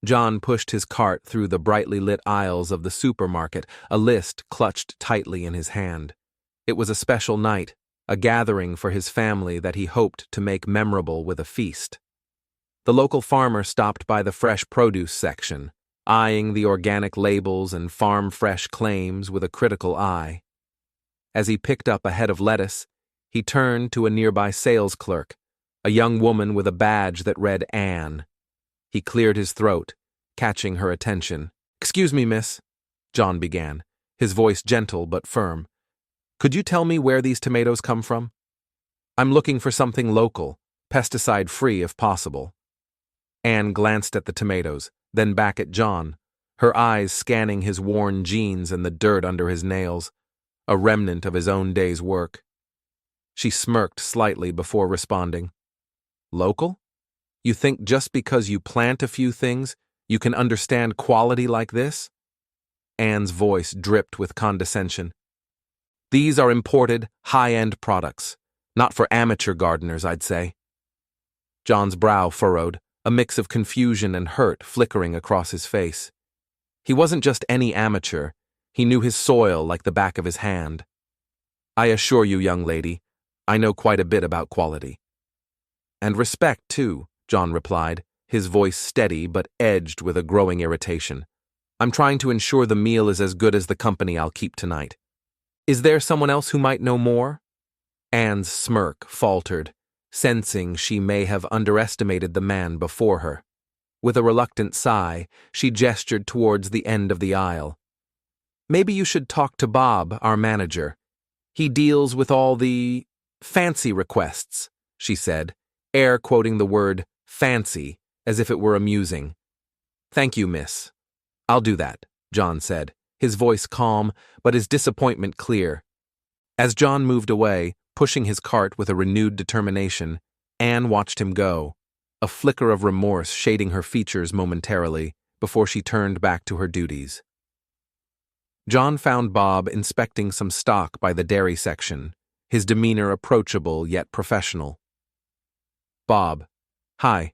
John pushed his cart through the brightly lit aisles of the supermarket, a list clutched tightly in his hand. It was a special night, a gathering for his family that he hoped to make memorable with a feast. The local farmer stopped by the fresh produce section, eyeing the organic labels and farm-fresh claims with a critical eye. As he picked up a head of lettuce, he turned to a nearby sales clerk, a young woman with a badge that read Anne. He cleared his throat, catching her attention. "Excuse me, miss," John began, his voice gentle but firm. "Could you tell me where these tomatoes come from? I'm looking for something local, pesticide-free if possible." Anne glanced at the tomatoes, then back at John, her eyes scanning his worn jeans and the dirt under his nails, a remnant of his own day's work. She smirked slightly before responding. "Local? You think just because you plant a few things, you can understand quality like this?" Anne's voice dripped with condescension. "These are imported, high-end products. Not for amateur gardeners, I'd say." John's brow furrowed, a mix of confusion and hurt flickering across his face. He wasn't just any amateur, he knew his soil like the back of his hand. "I assure you, young lady, I know quite a bit about quality." "And respect, too," John replied, his voice steady but edged with a growing irritation. "I'm trying to ensure the meal is as good as the company I'll keep tonight. Is there someone else who might know more?" Anne's smirk faltered, sensing she may have underestimated the man before her. With a reluctant sigh, she gestured towards the end of the aisle. "Maybe you should talk to Bob, our manager. He deals with all the fancy requests," she said, air quoting the word fancy as if it were amusing. "Thank you, miss. I'll do that," John said, his voice calm but his disappointment clear. As John moved away, pushing his cart with a renewed determination, Anne watched him go, a flicker of remorse shading her features momentarily before she turned back to her duties. John found Bob inspecting some stock by the dairy section, his demeanor approachable yet professional. "Bob, hi.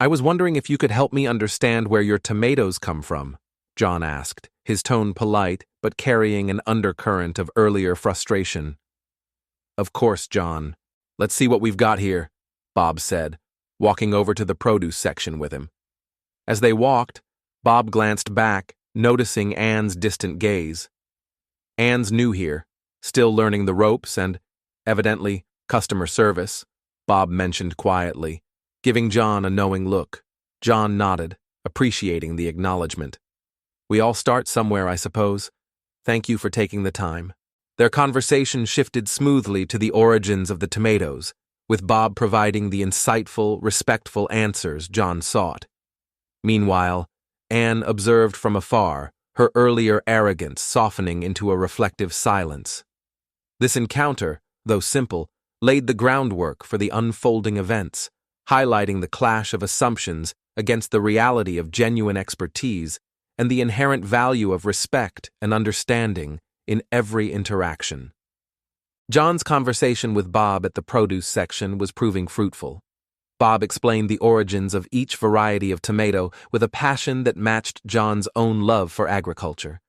I was wondering if you could help me understand where your tomatoes come from," John asked, his tone polite but carrying an undercurrent of earlier frustration. "Of course, John. Let's see what we've got here," Bob said, walking over to the produce section with him. As they walked, Bob glanced back, noticing Anne's distant gaze. Anne's new here, still learning the ropes and, evidently, customer service, Bob mentioned quietly, giving John a knowing look. John nodded, appreciating the acknowledgement. "We all start somewhere, I suppose. Thank you for taking the time." Their conversation shifted smoothly to the origins of the tomatoes, with Bob providing the insightful, respectful answers John sought. Meanwhile, Anne observed from afar, her earlier arrogance softening into a reflective silence. This encounter, though simple, laid the groundwork for the unfolding events, highlighting the clash of assumptions against the reality of genuine expertise and the inherent value of respect and understanding in every interaction. John's conversation with Bob at the produce section was proving fruitful. Bob explained the origins of each variety of tomato with a passion that matched John's own love for agriculture.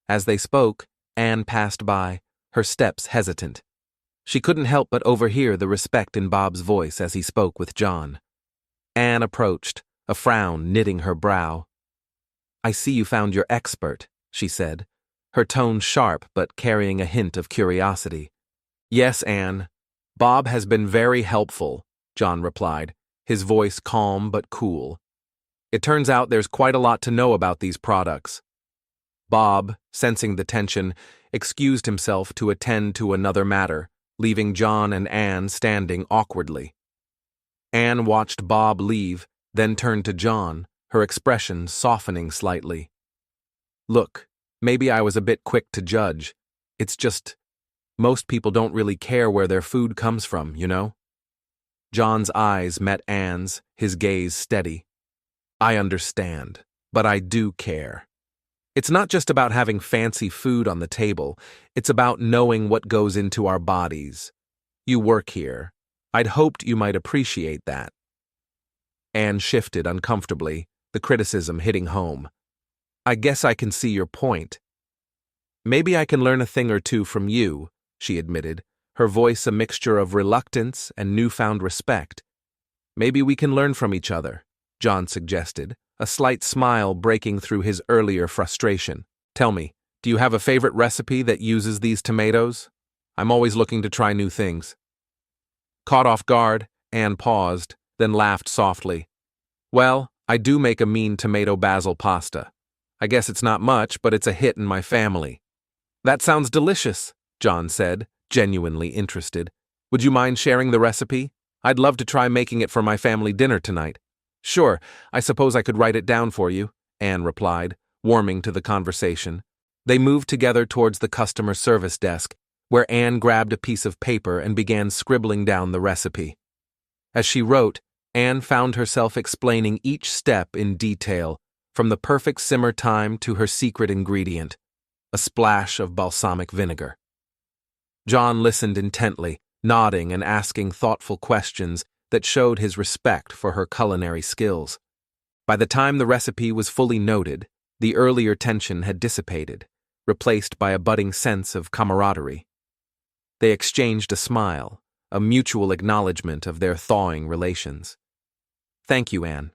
As they spoke, Anne passed by, her steps hesitant. She couldn't help but overhear the respect in Bob's voice as he spoke with John. Anne approached, a frown knitting her brow. "I see you found your expert," she said, her tone sharp but carrying a hint of curiosity. "Yes, Anne. Bob has been very helpful," John replied, his voice calm but cool. "It turns out there's quite a lot to know about these products." Bob, sensing the tension, excused himself to attend to another matter, leaving John and Anne standing awkwardly. Anne watched Bob leave, then turned to John, her expression softening slightly. "Look, maybe I was a bit quick to judge. It's just, most people don't really care where their food comes from, you know?" John's eyes met Anne's, his gaze steady. "I understand, but I do care. It's not just about having fancy food on the table, it's about knowing what goes into our bodies. You work here. I'd hoped you might appreciate that." Anne shifted uncomfortably, the criticism hitting home. I guess I can see your point. Maybe I can learn a thing or two from you, she admitted, her voice a mixture of reluctance and newfound respect. Maybe we can learn from each other, John suggested, a slight smile breaking through his earlier frustration. Tell me, do you have a favorite recipe that uses these tomatoes? I'm always looking to try new things. Caught off guard, Anne paused, then laughed softly. Well, I do make a mean tomato basil pasta. I guess it's not much, but it's a hit in my family. That sounds delicious, John said, genuinely interested. Would you mind sharing the recipe? I'd love to try making it for my family dinner tonight. Sure, I suppose I could write it down for you, Anne replied, warming to the conversation. They moved together towards the customer service desk, where Anne grabbed a piece of paper and began scribbling down the recipe. As she wrote, Anne found herself explaining each step in detail, from the perfect simmer time to her secret ingredient, a splash of balsamic vinegar. John listened intently, nodding and asking thoughtful questions that showed his respect for her culinary skills. By the time the recipe was fully noted, the earlier tension had dissipated, replaced by a budding sense of camaraderie. They exchanged a smile, a mutual acknowledgement of their thawing relations. Thank you, Anne.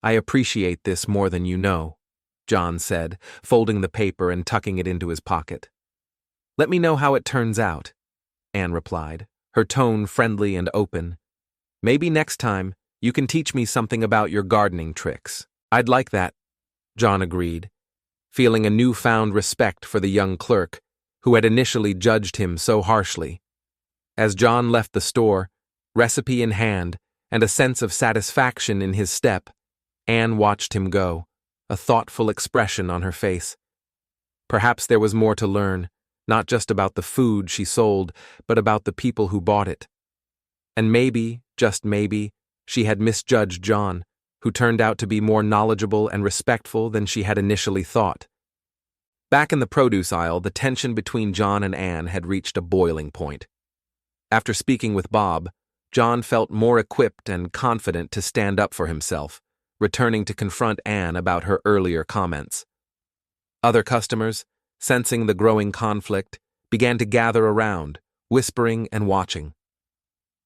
I appreciate this more than you know, John said, folding the paper and tucking it into his pocket. Let me know how it turns out, Anne replied, her tone friendly and open. Maybe next time you can teach me something about your gardening tricks. I'd like that, John agreed, feeling a newfound respect for the young clerk who had initially judged him so harshly. As John left the store, recipe in hand and a sense of satisfaction in his step, Anne watched him go, a thoughtful expression on her face. Perhaps there was more to learn, not just about the food she sold, but about the people who bought it. And maybe, just maybe, she had misjudged John, who turned out to be more knowledgeable and respectful than she had initially thought. Back in the produce aisle, the tension between John and Anne had reached a boiling point. After speaking with Bob, John felt more equipped and confident to stand up for himself, returning to confront Anne about her earlier comments. Other customers, sensing the growing conflict, began to gather around, whispering and watching.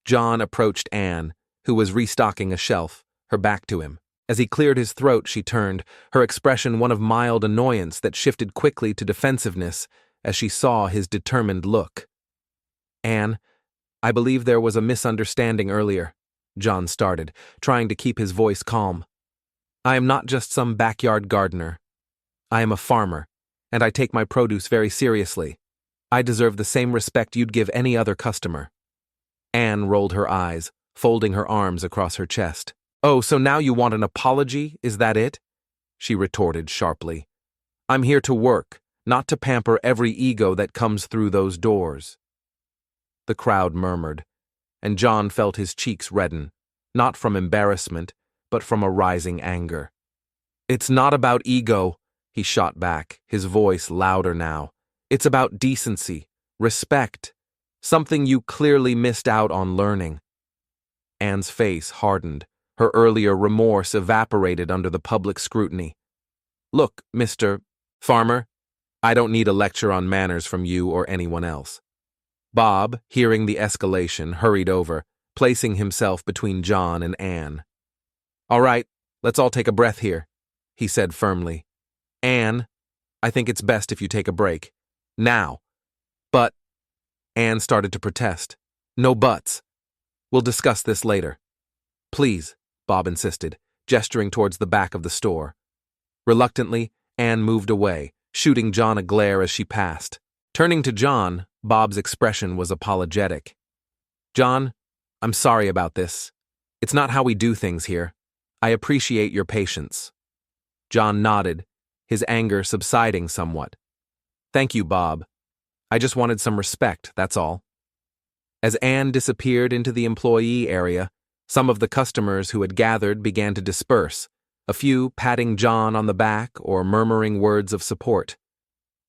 John approached Anne, who was restocking a shelf, her back to him. As he cleared his throat, she turned, her expression one of mild annoyance that shifted quickly to defensiveness as she saw his determined look. Anne, I believe there was a misunderstanding earlier, John started, trying to keep his voice calm. I am not just some backyard gardener. I am a farmer, and I take my produce very seriously. I deserve the same respect you'd give any other customer. Anne rolled her eyes, folding her arms across her chest. Oh, so now you want an apology, is that it? She retorted sharply. I'm here to work, not to pamper every ego that comes through those doors. The crowd murmured, and John felt his cheeks redden, not from embarrassment, but from a rising anger. It's not about ego, he shot back, his voice louder now. It's about decency, respect, something you clearly missed out on learning. Anne's face hardened, her earlier remorse evaporated under the public scrutiny. Look, Mr. Farmer, I don't need a lecture on manners from you or anyone else. Bob, hearing the escalation, hurried over, placing himself between John and Anne. All right, let's all take a breath here, he said firmly. Anne, I think it's best if you take a break. Now. But, Anne started to protest. No buts. We'll discuss this later. Please, Bob insisted, gesturing towards the back of the store. Reluctantly, Anne moved away, shooting John a glare as she passed. Turning to John, Bob's expression was apologetic. John, I'm sorry about this. It's not how we do things here. I appreciate your patience. John nodded, his anger subsiding somewhat. Thank you, Bob. I just wanted some respect, that's all. As Anne disappeared into the employee area, some of the customers who had gathered began to disperse, a few patting John on the back or murmuring words of support.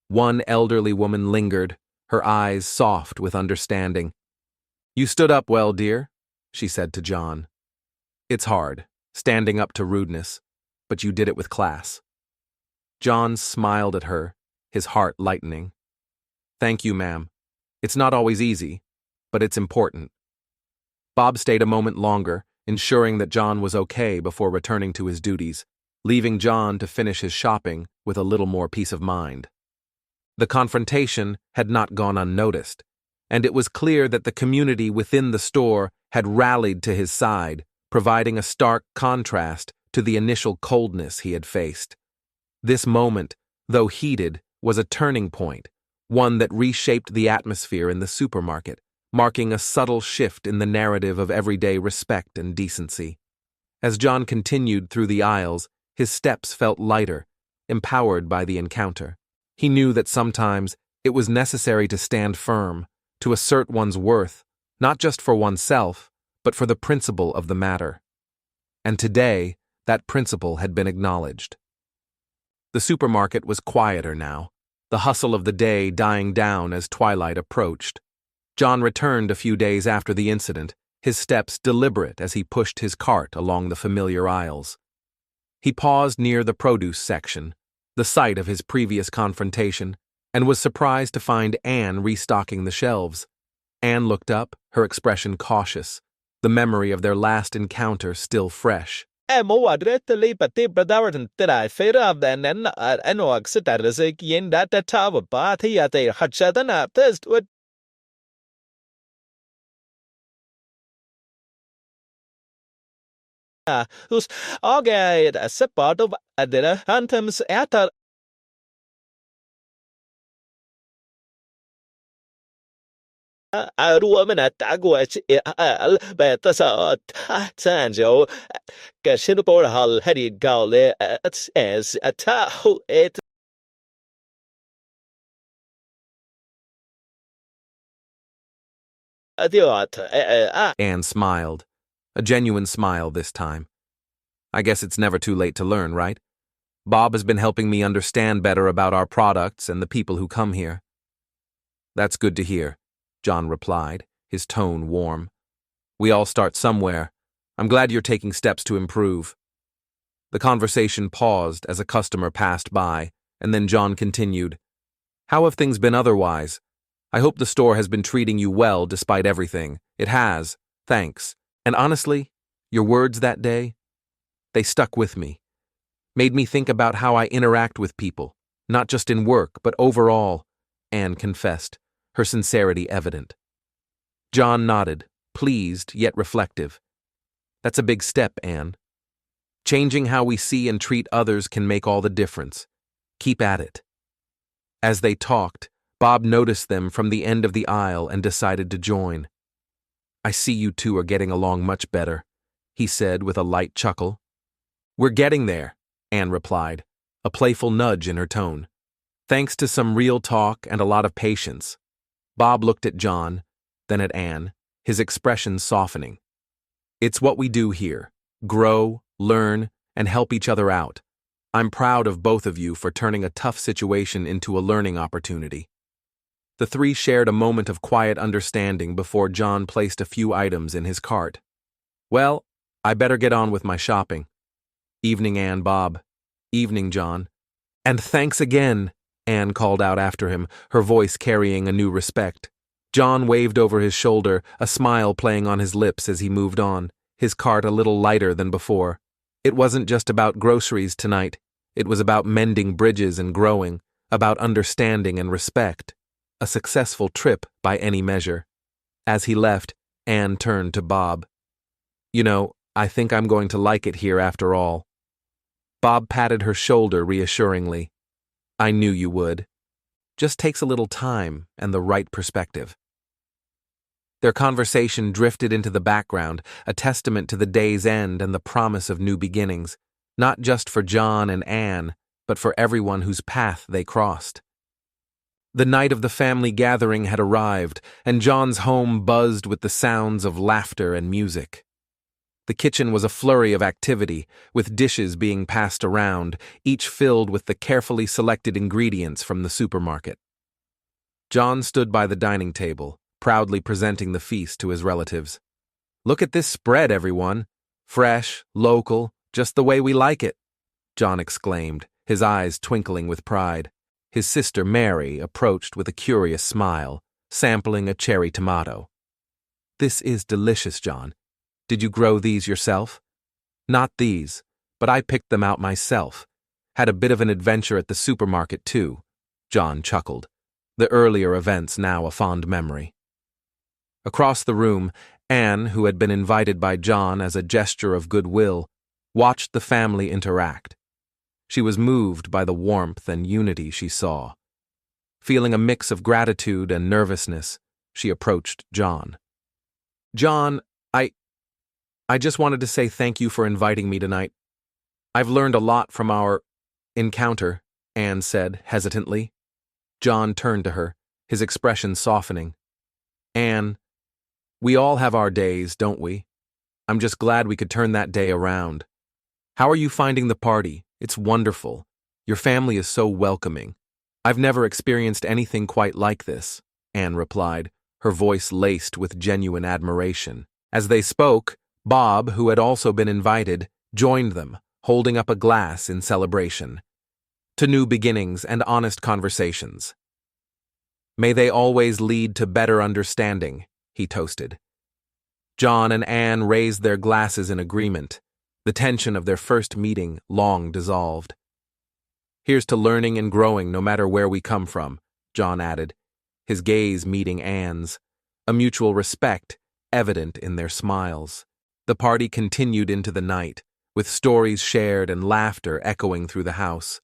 One elderly woman lingered, her eyes soft with understanding. You stood up well, dear, she said to John. It's hard, standing up to rudeness, but you did it with class." John smiled at her, his heart lightening. "Thank you, ma'am. It's not always easy, but it's important." Bob stayed a moment longer, ensuring that John was okay before returning to his duties, leaving John to finish his shopping with a little more peace of mind. The confrontation had not gone unnoticed, and it was clear that the community within the store had rallied to his side, providing a stark contrast to the initial coldness he had faced. This moment, though heated, was a turning point, one that reshaped the atmosphere in the supermarket, marking a subtle shift in the narrative of everyday respect and decency. As John continued through the aisles, his steps felt lighter, empowered by the encounter. He knew that sometimes it was necessary to stand firm, to assert one's worth, not just for oneself, but for the principle of the matter. And today, that principle had been acknowledged. The supermarket was quieter now, the hustle of the day dying down as twilight approached. John returned a few days after the incident, his steps deliberate as he pushed his cart along the familiar aisles. He paused near the produce section, the site of his previous confrontation, and was surprised to find Anne restocking the shelves. Anne looked up, her expression cautious, the memory of their last encounter still fresh. Who's okay as support of the anthems at a woman at Agwach better so Sanjo Gashinapur Hall headed Gaulle as a tau it Anne smiled, a genuine smile this time. "I guess it's never too late to learn, right? Bob has been helping me understand better about our products and the people who come here." "That's good to hear," John replied, his tone warm. "We all start somewhere. I'm glad you're taking steps to improve." The conversation paused as a customer passed by, and then John continued. "How have things been otherwise? I hope the store has been treating you well despite everything." "It has, thanks. And honestly, your words that day, they stuck with me. Made me think about how I interact with people, not just in work, but overall," Anne confessed, her sincerity evident. John nodded, pleased yet reflective. "That's a big step, Anne. Changing how we see and treat others can make all the difference. Keep at it." As they talked, Bob noticed them from the end of the aisle and decided to join. "I see you two are getting along much better," he said with a light chuckle. "We're getting there," Anne replied, a playful nudge in her tone. "Thanks to some real talk and a lot of patience." Bob looked at John, then at Anne, his expression softening. "It's what we do here: grow, learn, and help each other out. I'm proud of both of you for turning a tough situation into a learning opportunity." The three shared a moment of quiet understanding before John placed a few items in his cart. "Well, I better get on with my shopping." "Evening, Anne, Bob." "Evening, John." "And thanks again," Anne called out after him, her voice carrying a new respect. John waved over his shoulder, a smile playing on his lips as he moved on, his cart a little lighter than before. It wasn't just about groceries tonight. It was about mending bridges and growing, about understanding and respect. A successful trip by any measure. As he left, Anne turned to Bob. "You know, I think I'm going to like it here after all." Bob patted her shoulder reassuringly. "I knew you would. Just takes a little time and the right perspective." Their conversation drifted into the background, a testament to the day's end and the promise of new beginnings, not just for John and Anne, but for everyone whose path they crossed. The night of the family gathering had arrived, and John's home buzzed with the sounds of laughter and music. The kitchen was a flurry of activity, with dishes being passed around, each filled with the carefully selected ingredients from the supermarket. John stood by the dining table, proudly presenting the feast to his relatives. "Look at this spread, everyone. Fresh, local, just the way we like it." John exclaimed, his eyes twinkling with pride. His sister Mary approached with a curious smile, sampling a cherry tomato. "This is delicious, John. Did you grow these yourself?" "Not these, but I picked them out myself. Had a bit of an adventure at the supermarket, too." John chuckled, the earlier events now a fond memory. Across the room, Anne, who had been invited by John as a gesture of goodwill, watched the family interact. She was moved by the warmth and unity she saw. Feeling a mix of gratitude and nervousness, she approached John. "John, I just wanted to say thank you for inviting me tonight. I've learned a lot from our encounter," Anne said hesitantly. John turned to her, his expression softening. "Anne, we all have our days, don't we? I'm just glad we could turn that day around. How are you finding the party? It's wonderful. Your family is so welcoming. I've never experienced anything quite like this," Anne replied, her voice laced with genuine admiration. As they spoke, Bob, who had also been invited, joined them, holding up a glass in celebration. "To new beginnings and honest conversations. May they always lead to better understanding," he toasted. John and Anne raised their glasses in agreement, the tension of their first meeting long dissolved. "Here's to learning and growing no matter where we come from," John added, his gaze meeting Anne's, a mutual respect evident in their smiles. The party continued into the night, with stories shared and laughter echoing through the house.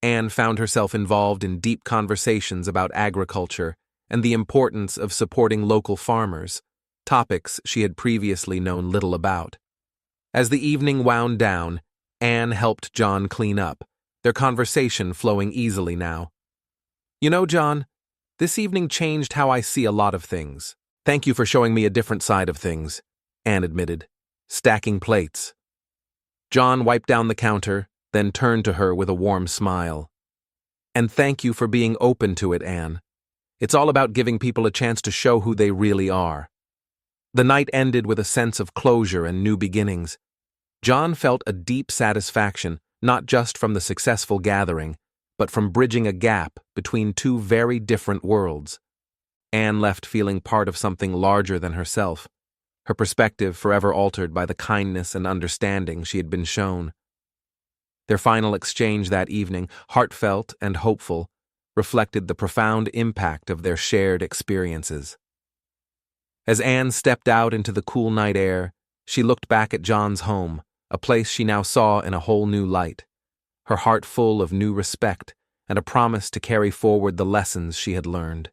Anne found herself involved in deep conversations about agriculture and the importance of supporting local farmers, topics she had previously known little about. As the evening wound down, Anne helped John clean up, their conversation flowing easily now. "You know, John, this evening changed how I see a lot of things. Thank you for showing me a different side of things," Anne admitted, stacking plates. John wiped down the counter, then turned to her with a warm smile. "And thank you for being open to it, Anne. It's all about giving people a chance to show who they really are." The night ended with a sense of closure and new beginnings. John felt a deep satisfaction, not just from the successful gathering, but from bridging a gap between two very different worlds. Anne left feeling part of something larger than herself, her perspective forever altered by the kindness and understanding she had been shown. Their final exchange that evening, heartfelt and hopeful, reflected the profound impact of their shared experiences. As Anne stepped out into the cool night air, she looked back at John's home, a place she now saw in a whole new light, her heart full of new respect and a promise to carry forward the lessons she had learned.